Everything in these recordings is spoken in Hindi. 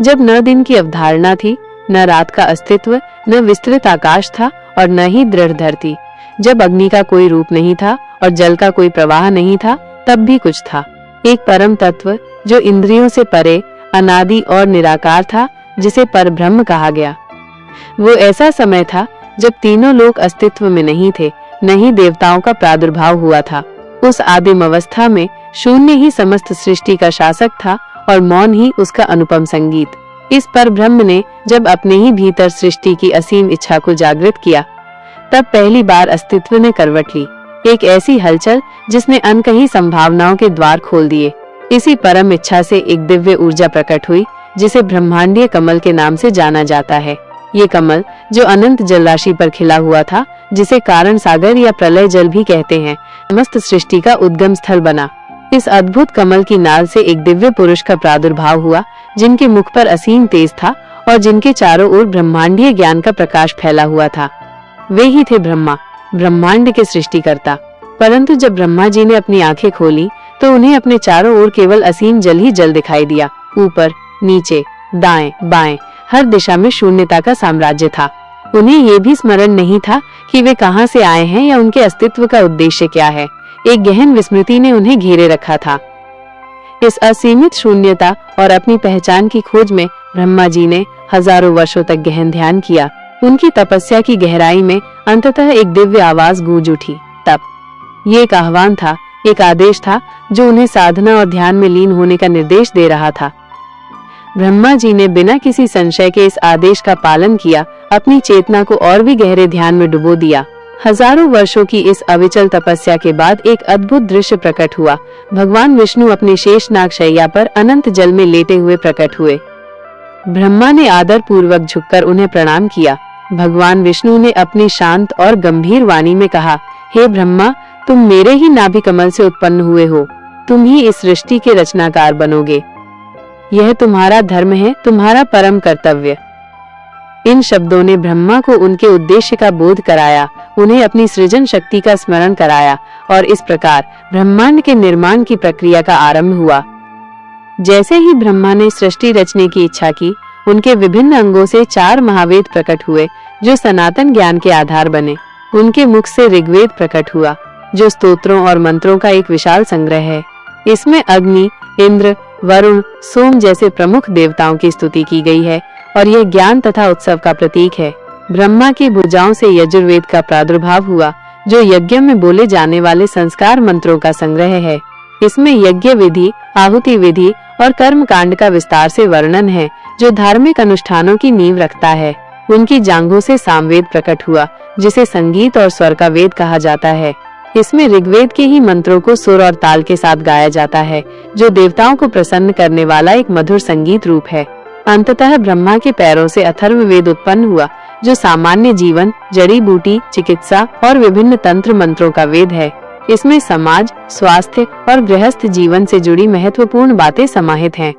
जब न दिन की अवधारणा थी, न रात का अस्तित्व, न विस्तृत आकाश था और न ही दृढ़ धरती। जब अग्नि का कोई रूप नहीं था और जल का कोई प्रवाह नहीं था, तब भी कुछ था, एक परम तत्व जो इंद्रियों से परे, अनादि और निराकार था, जिसे परब्रह्म कहा गया। वो ऐसा समय था जब तीनों लोक अस्तित्व में नहीं थे, न ही देवताओं का प्रादुर्भाव हुआ था। उस आदिम अवस्था में शून्य ही समस्त सृष्टि का शासक था और मौन ही उसका अनुपम संगीत। इस परब्रह्म ने जब अपने ही भीतर सृष्टि की असीम इच्छा को जागृत किया, तब पहली बार अस्तित्व ने करवट ली, एक ऐसी हलचल जिसने अनकही संभावनाओं के द्वार खोल दिए। इसी परम इच्छा से एक दिव्य ऊर्जा प्रकट हुई, जिसे ब्रह्मांडीय कमल के नाम से जाना जाता है। ये कमल जो अनंत जलराशि पर खिला हुआ था, जिसे कारण सागर या प्रलय जल भी कहते हैं, समस्त सृष्टि का उद्गम स्थल बना। इस अद्भुत कमल की नाल से एक दिव्य पुरुष का प्रादुर्भाव हुआ, जिनके मुख पर असीम तेज था और जिनके चारों ओर ब्रह्मांडीय ज्ञान का प्रकाश फैला हुआ था। वे ही थे ब्रह्मा, ब्रह्मांड के सृष्टिकर्ता। परंतु जब ब्रह्मा जी ने अपनी आंखें खोली तो उन्हें अपने चारों ओर केवल असीम जल ही जल दिखाई दिया। ऊपर, नीचे, दाएं, बाएं, हर दिशा में शून्यता का साम्राज्य था। उन्हें ये भी स्मरण नहीं था कि वे कहां से आए हैं या उनके अस्तित्व का उद्देश्य क्या है। एक गहन विस्मृति ने उन्हें घेरे रखा था। इस असीमित शून्यता और अपनी पहचान की खोज में ब्रह्मा जी ने हजारों वर्षों तक गहन ध्यान किया। उनकी तपस्या की गहराई में अंततः एक दिव्य आवाज गूंज उठी। तब ये एक आह्वान था, एक आदेश था जो उन्हें साधना और ध्यान में लीन होने का निर्देश दे रहा था। ब्रह्मा जी ने बिना किसी संशय के इस आदेश का पालन किया, अपनी चेतना को और भी गहरे ध्यान में डुबो दिया। हजारों वर्षों की इस अविचल तपस्या के बाद एक अद्भुत दृश्य प्रकट हुआ। भगवान विष्णु अपनी शेषनाग शैया पर अनंत जल में लेटे हुए प्रकट हुए। ब्रह्मा ने आदर पूर्वक झुककर उन्हें प्रणाम किया। भगवान विष्णु ने अपनी शांत और गंभीर वाणी में कहा, हे ब्रह्मा, तुम मेरे ही नाभि कमल से उत्पन्न हुए हो। तुम ही इस सृष्टि के रचनाकार बनोगे। यह तुम्हारा धर्म है, तुम्हारा परम कर्तव्य। इन शब्दों ने ब्रह्मा को उनके उद्देश्य का बोध कराया, उन्हें अपनी सृजन शक्ति का स्मरण कराया और इस प्रकार ब्रह्मांड के निर्माण की प्रक्रिया का आरंभ हुआ। जैसे ही ब्रह्मा ने सृष्टि रचने की इच्छा की, उनके विभिन्न अंगों से 4 महावेद प्रकट हुए, जो सनातन ज्ञान के आधार बने। उनके मुख से ऋग्वेद प्रकट हुआ, जो स्तोत्रों और मंत्रों का एक विशाल संग्रह है। इसमें अग्नि, इंद्र, वरुण, सोम जैसे प्रमुख देवताओं की स्तुति की गई है और यह ज्ञान तथा उत्सव का प्रतीक है। ब्रह्मा की भुजाओं से यजुर्वेद का प्रादुर्भाव हुआ, जो यज्ञ में बोले जाने वाले संस्कार मंत्रों का संग्रह है। इसमें यज्ञ विधि, आहुति विधि और कर्म कांड का विस्तार से वर्णन है, जो धार्मिक अनुष्ठानों की नींव रखता है। उनकी जांघों से सामवेद प्रकट हुआ, जिसे संगीत और स्वर का वेद कहा जाता है। इसमें ऋग्वेद के ही मंत्रों को सुर और ताल के साथ गाया जाता है, जो देवताओं को प्रसन्न करने वाला एक मधुर संगीत रूप है। अंततः ब्रह्मा के पैरों से अथर्ववेद उत्पन्न हुआ, जो सामान्य जीवन, जड़ी बूटी, चिकित्सा और विभिन्न तंत्र मंत्रों का वेद है। इसमें समाज, स्वास्थ्य और गृहस्थ जीवन से जुड़ी महत्वपूर्ण बातें समाहित हैं।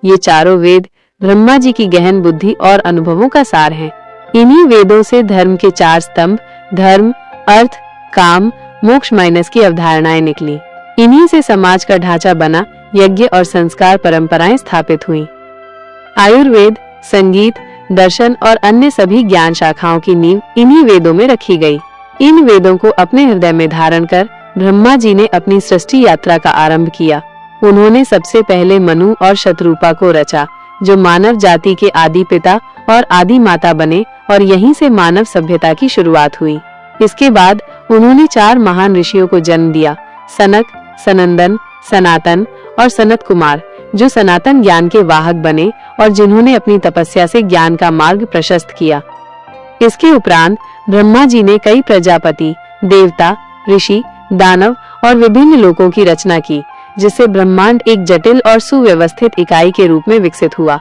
ये चारों वेद ब्रह्मा जी की गहन बुद्धि और अनुभवों का सार हैं। इन्हीं वेदों से धर्म के 4 स्तंभ, धर्म, अर्थ, काम, मोक्ष माइनस की अवधारणाएं निकली। इन्हीं से समाज का ढांचा बना, यज्ञ और संस्कार परंपराएं स्थापित हुई। आयुर्वेद, संगीत, दर्शन और अन्य सभी ज्ञान शाखाओं की नींव इन्हीं वेदों में रखी गई। इन वेदों को अपने हृदय में धारण कर ब्रह्मा जी ने अपनी सृष्टि यात्रा का आरंभ किया। उन्होंने सबसे पहले मनु और शतरूपा को रचा, जो मानव जाति के आदि पिता और आदि माता बने और यहीं से मानव सभ्यता की शुरुआत हुई। इसके बाद उन्होंने 4 महान ऋषियों को जन्म दिया, सनक, सनंदन, सनातन और सनत कुमार, जो सनातन ज्ञान के वाहक बने और जिन्होंने अपनी तपस्या से ज्ञान का मार्ग प्रशस्त किया। इसके उपरांत ब्रह्मा जी ने कई प्रजापति, देवता, ऋषि, दानव और विभिन्न लोकों की रचना की, जिससे ब्रह्मांड एक जटिल और सुव्यवस्थित इकाई के रूप में विकसित हुआ।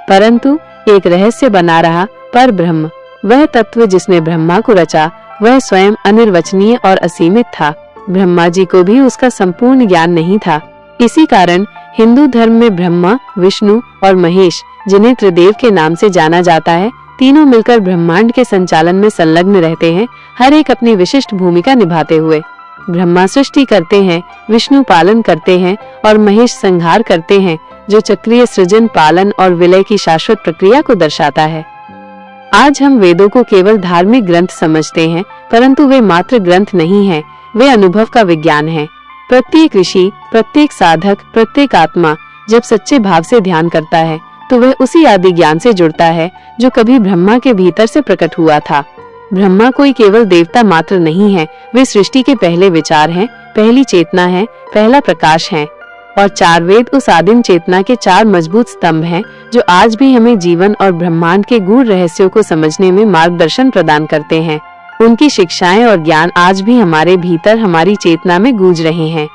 परंतु एक रहस्य बना रहा, पर ब्रह्म, वह तत्व जिसने ब्रह्मा को रचा, वह स्वयं अनिर्वचनीय और असीमित था। ब्रह्मा जी को भी उसका संपूर्ण ज्ञान नहीं था। इसी कारण हिंदू धर्म में ब्रह्मा, विष्णु और महेश, जिन्हें त्रिदेव के नाम से जाना जाता है, तीनों मिलकर ब्रह्मांड के संचालन में संलग्न रहते हैं, हर एक अपनी विशिष्ट भूमिका निभाते हुए। ब्रह्मा सृष्टि करते हैं, विष्णु पालन करते हैं और महेश संहार करते हैं, जो चक्रीय सृजन, पालन और विलय की शाश्वत प्रक्रिया को दर्शाता है। आज हम वेदों को केवल धार्मिक ग्रंथ समझते हैं, परंतु वे मात्र ग्रंथ नहीं हैं, वे अनुभव का विज्ञान है। प्रत्येक ऋषि, प्रत्येक साधक, प्रत्येक आत्मा जब सच्चे भाव से ध्यान करता है तो वह उसी आदि ज्ञान से जुड़ता है जो कभी ब्रह्मा के भीतर से प्रकट हुआ था। ब्रह्मा कोई केवल देवता मात्र नहीं है, वे सृष्टि के पहले विचार हैं, पहली चेतना है, पहला प्रकाश है। और चार वेद उस आदिम चेतना के चार मजबूत स्तंभ हैं, जो आज भी हमें जीवन और ब्रह्मांड के गूढ़ रहस्यों को समझने में मार्गदर्शन प्रदान करते हैं। उनकी शिक्षाएं और ज्ञान आज भी हमारे भीतर, हमारी चेतना में गूंज रहे हैं।